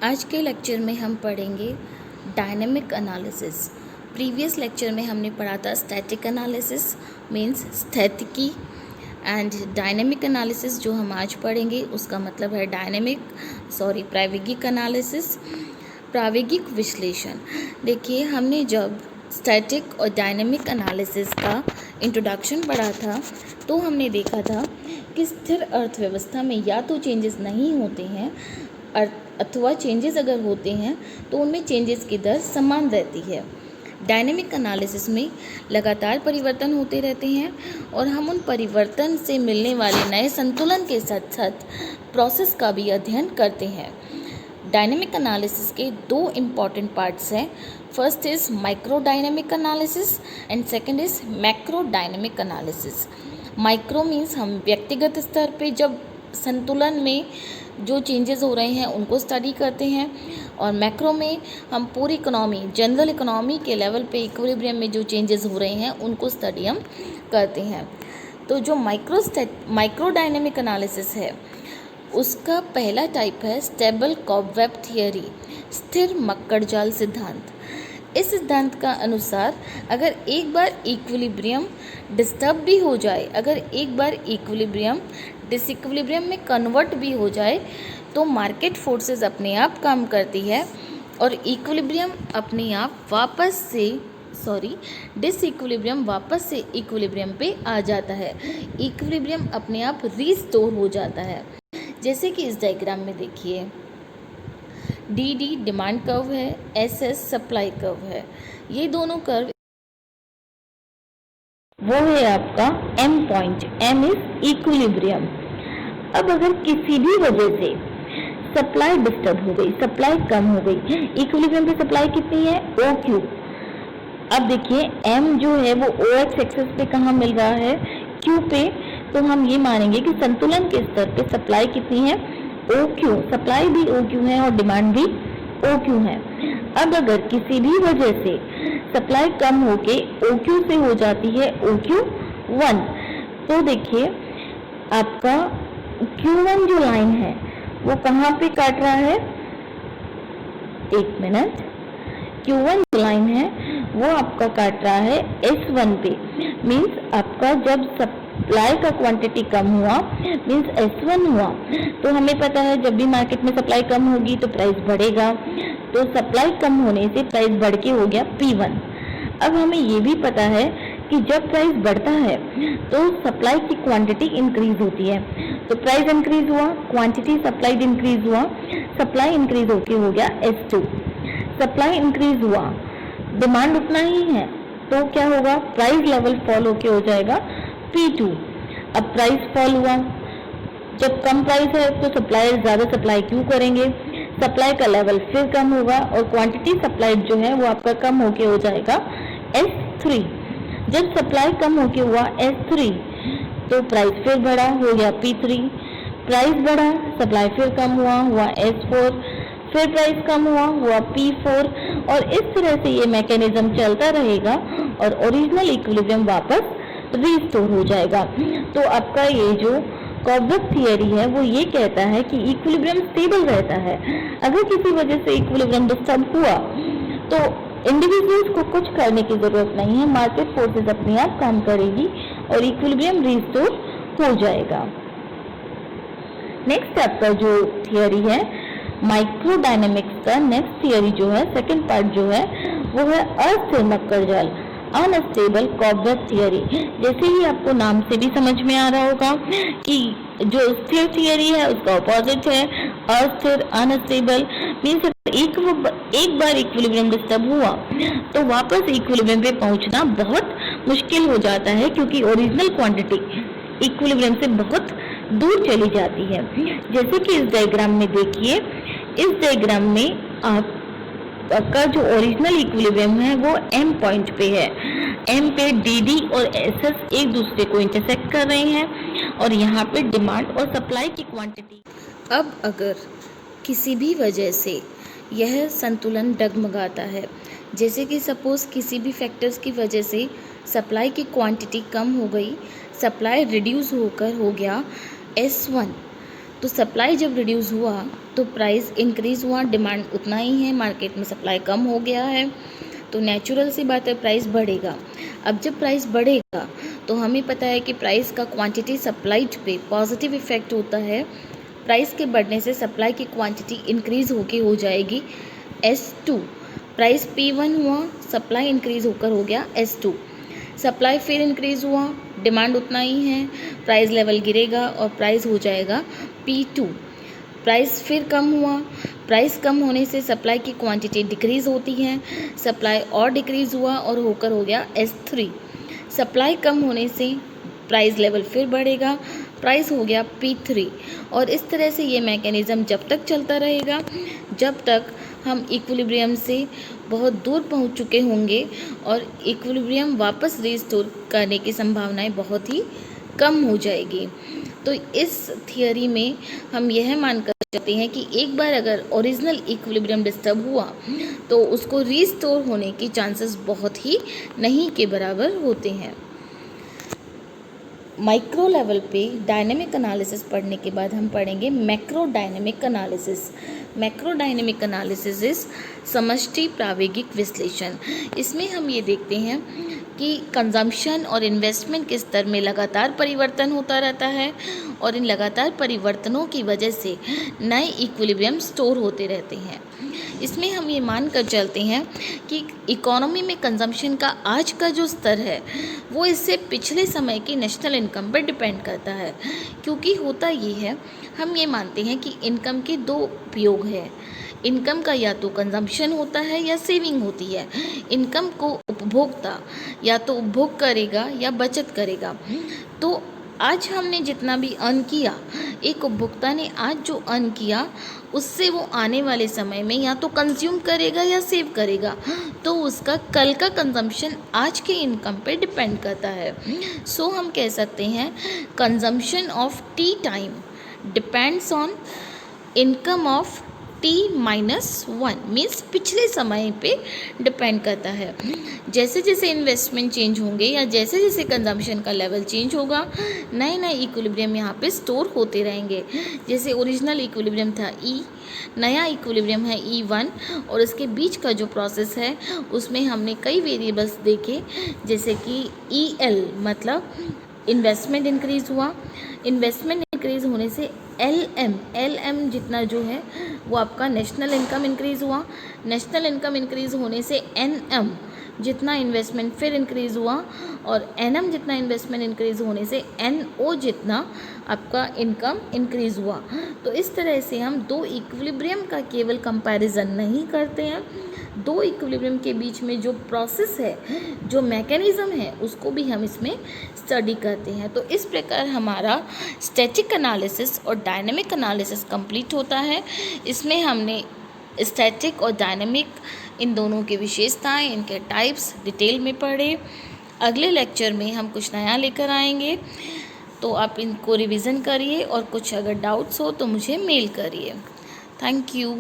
आज के लेक्चर में हम पढ़ेंगे डायनेमिक एनालिसिस। प्रीवियस लेक्चर में हमने पढ़ा था स्टैटिक एनालिसिस मींस स्थैतिकी एंड डायनेमिक एनालिसिस जो हम आज पढ़ेंगे उसका मतलब है प्रायोगिक एनालिसिस, प्रायोगिक विश्लेषण। देखिए, हमने जब स्टैटिक और डायनेमिक एनालिसिस का इंट्रोडक्शन पढ़ा था तो हमने देखा था कि स्थिर अर्थव्यवस्था में या तो चेंजेस नहीं होते हैं अथवा चेंजेस अगर होते हैं तो उनमें चेंजेस की दर समान रहती है। डायनेमिक एनालिसिस में लगातार परिवर्तन होते रहते हैं और हम उन परिवर्तन से मिलने वाले नए संतुलन के साथ साथ प्रोसेस का भी अध्ययन करते हैं। डायनेमिक एनालिसिस के दो इम्पॉर्टेंट पार्ट्स हैं। First is micro dynamic analysis and second is macro dynamic analysis. Micro means हम व्यक्तिगत स्तर पे जब संतुलन में जो चेंजेस हो रहे हैं उनको स्टडी करते हैं, और मैक्रो में हम पूरी इकोनॉमी, जनरल इकोनॉमी के लेवल पे इक्विलिब्रियम में जो चेंजेस हो रहे हैं उनको स्टडी हम करते हैं। तो जो माइक्रो डायनेमिक एनालिसिस है उसका पहला टाइप है स्टेबल कॉबवेब थियरी, स्थिर मक्कड़जाल सिद्धांत। इस सिद्धांत का अनुसार अगर एक बार इक्विलिब्रियम डिस्टर्ब भी हो जाए, अगर एक बार इक्विलिब्रियम डिसइक्विलिब्रियम में कन्वर्ट भी हो जाए तो मार्केट फोर्सेस अपने आप काम करती है और इक्विलिब्रियम अपने आप डिसइक्विलिब्रियम वापस से इक्विलिब्रियम पे आ जाता है। इक्विलिब्रियम अपने आप रीस्टोर हो जाता है। जैसे कि इस डायग्राम में देखिए, डी डिमांड कर्व है, एस सप्लाई कर्व है। ये दोनों कर्व वो है आपका M point, M is equilibrium. अब अगर किसी भी वजह से सप्लाई डिस्टर्ब हो गई, सप्लाई कम हो गई, इक्विलिब्रियम पे सप्लाई कितनी है, ओ क्यू। अब देखिए एम जो है वो ओ एक्स एक्सिस पे कहाँ मिल रहा है, क्यू पे। तो हम ये मानेंगे कि संतुलन के स्तर पे सप्लाई कितनी है, ओ क्यू। सप्लाई भी ओ क्यू है और डिमांड भी ओ क्यू है। अब अगर किसी भी वजह से सप्लाई कम होके ओ क्यू से हो जाती है ओ क्यू 1, तो देखिए आपका Q1 जो लाइन है वो कहाँ पे काट रहा है, एक मिनट, Q1 जो लाइन है वो आपका काट रहा है S1 पे। मीन्स आपका जब सप्लाई का क्वांटिटी कम हुआ मीन्स S1 हुआ, तो हमें पता है जब भी मार्केट में सप्लाई कम होगी तो प्राइस बढ़ेगा, तो सप्लाई कम होने से प्राइस बढ़ के हो गया P1। अब हमें ये भी पता है कि जब प्राइस बढ़ता है तो सप्लाई की क्वांटिटी इंक्रीज होती है, तो प्राइस इंक्रीज हुआ, क्वांटिटी सप्लाइड इंक्रीज हुआ, सप्लाई इंक्रीज होके हो गया S2। सप्लाई इंक्रीज हुआ, डिमांड उतना ही है, तो क्या होगा, प्राइस लेवल फॉल होके हो जाएगा P2। अब प्राइस फॉल हुआ, जब कम प्राइस है तो सप्लायर ज़्यादा सप्लाई क्यों करेंगे, सप्लाई का लेवल फिर कम होगा और क्वांटिटी सप्लाइड जो है वो आपका कम होके हो जाएगा S3। जब सप्लाई कम होके हुआ S3 तो प्राइस फिर बढ़ा, हो गया P3। प्राइस बढ़ा, सप्लाई फिर कम हुआ S4, फिर प्राइस कम हुआ P4, और इस तरह से ये मैकेनिज्म चलता रहेगा और ओरिजिनल इक्विलिब्रियम वापस रीस्टोर हो जाएगा। तो आपका ये जो कॉबवेब थियरी है वो ये कहता है कि इक्विलिब्रियम स्टेबल रहता है। अगर किसी वजह से इक्विलिब्रियम डिस्टर्ब हुआ तो इंडिविजुअल्स को कुछ करने की जरूरत नहीं है, मार्केट फोर्सेस अपने आप काम करेगी और इक्विलिब्रियम रीस्टोर हो जाएगा। नेक्स्ट आपका जो थियरी है माइक्रो डायनेमिक्स का, नेक्स्ट थियरी जो है, सेकंड पार्ट जो है वो है अस्थिर मक्कड़जाल, अनस्टेबल कॉबवेब थियरी। जैसे ही आपको नाम से भी समझ में आ रहा होगा कि जो स्थिर थियरी है उसका ऑपोजिट है अस्थिर, अनस्टेबल। मीन्स एक बार इक्विलिब्रियम डिस्टर्ब हुआ तो वापस इक्विलिब्रियम पे पहुंचना बहुत मुश्किल हो जाता है, क्योंकि ओरिजिनल क्वांटिटी इक्विलिब्रियम से बहुत दूर चली जाती है। जैसे कि इस डायग्राम में देखिए, इस डायग्राम में आपका जो ओरिजिनल इक्विलिब्रियम है वो एम पॉइंट पे है। एम पे डी और एस एक दूसरे को इंटरसेक्ट कर रहे हैं और यहाँ पे डिमांड और सप्लाई की क्वांटिटी। अब अगर किसी भी वजह से यह संतुलन डगमगाता है, जैसे कि सपोज किसी भी फैक्टर्स की वजह से सप्लाई की क्वांटिटी कम हो गई, सप्लाई रिड्यूस होकर हो गया S1, तो सप्लाई जब रिड्यूस हुआ तो प्राइस इंक्रीज़ हुआ, डिमांड उतना ही है, मार्केट में सप्लाई कम हो गया है, तो नेचुरल सी बात है प्राइस बढ़ेगा। अब जब प्राइस बढ़ेगा तो हमें पता है कि प्राइस का क्वांटिटी सप्लाइड पे पॉजिटिव इफेक्ट होता है। प्राइस के बढ़ने से सप्लाई की क्वांटिटी इंक्रीज़ होके हो जाएगी S2। प्राइस P1 हुआ, सप्लाई इंक्रीज़ होकर हो गया S2। सप्लाई फिर इंक्रीज़ हुआ, डिमांड उतना ही है, प्राइस लेवल गिरेगा और प्राइस हो जाएगा P2। प्राइस फिर कम हुआ, प्राइस कम होने से सप्लाई की क्वांटिटी डिक्रीज़ होती है, सप्लाई और डिक्रीज़ हुआ और होकर हो गया S3। सप्लाई कम होने से प्राइस लेवल फिर बढ़ेगा, प्राइस हो गया P3। और इस तरह से ये मैकेनिज़्म जब तक चलता रहेगा जब तक हम इक्विलिब्रियम से बहुत दूर पहुंच चुके होंगे और इक्विलिब्रियम वापस रिस्टोर करने की संभावनाएं बहुत ही कम हो जाएगी। तो इस थियोरी में हम यह मानकर चलते हैं कि एक बार अगर ओरिजिनल इक्विलिब्रियम डिस्टर्ब हुआ तो उसको रीस्टोर होने की चांसेस बहुत ही नहीं के बराबर होते हैं। माइक्रो लेवल पे डायनेमिक एनालिसिस पढ़ने के बाद हम पढ़ेंगे macro dynamic analysis. Macro dynamic analysis is समष्टि प्रावेगिक विश्लेषण। इसमें हम ये देखते हैं कि कंजम्पशन और इन्वेस्टमेंट के स्तर में लगातार परिवर्तन होता रहता है और इन लगातार परिवर्तनों की वजह से नए इक्विलिब्रियम स्टोर होते रहते हैं। इसमें हम ये मान कर चलते हैं कि इकोनॉमी में कंजम्पशन का आज का जो स्तर है वो इससे पिछले समय की नेशनल इनकम पर डिपेंड करता है। क्योंकि होता ये है, हम ये मानते हैं कि इनकम के दो उपयोग है। इनकम का या तो कंजम्पशन होता है या सेविंग होती है। इनकम को उपभोक्ता या तो उपभोग करेगा या बचत करेगा। तो आज हमने जितना भी अर्न किया, एक उपभोक्ता ने आज जो अर्न किया उससे वो आने वाले समय में या तो कंज्यूम करेगा या सेव करेगा, तो उसका कल का कंजम्पशन आज के इनकम पे डिपेंड करता है। सो हम कह सकते हैं consumption of T time depends on income of T-1 means पिछले समय पे डिपेंड करता है। जैसे जैसे इन्वेस्टमेंट चेंज होंगे या जैसे जैसे कंजम्पशन का लेवल चेंज होगा, नए नए इक्विलिब्रियम यहाँ पे स्टोर होते रहेंगे। जैसे ओरिजिनल इक्विलिब्रियम था E, नया इक्विलिब्रियम है E1 और इसके बीच का जो प्रोसेस है उसमें हमने कई वेरिएबल्स देखे, जैसे कि EL मतलब इन्वेस्टमेंट इंक्रीज़ हुआ। इन्वेस्टमेंट इंक्रीज़ होने से LM जितना जो है वो आपका नेशनल इनकम इंक्रीज़ हुआ। नेशनल इनकम इंक्रीज़ होने से NM जितना इन्वेस्टमेंट फिर इंक्रीज़ हुआ और NM जितना इन्वेस्टमेंट इंक्रीज़ होने से NO जितना आपका इनकम इंक्रीज़ हुआ। तो इस तरह से हम दो इक्विलिब्रियम का केवल कंपैरिजन नहीं करते हैं, दो इक्विलिब्रियम के बीच में जो प्रोसेस है, जो मैकेनिज़्म है, उसको भी हम इसमें स्टडी करते हैं। तो इस प्रकार हमारा स्टैटिक एनालिसिस और डायनेमिक एनालिसिस कंप्लीट होता है। इसमें हमने स्टैटिक और डायनेमिक इन दोनों की विशेषताएं, इनके टाइप्स डिटेल में पढ़े। अगले लेक्चर में हम कुछ नया लेकर आएंगे, तो आप इनको रिवीजन करिए और कुछ अगर डाउट्स हो तो मुझे मेल करिए। Thank you.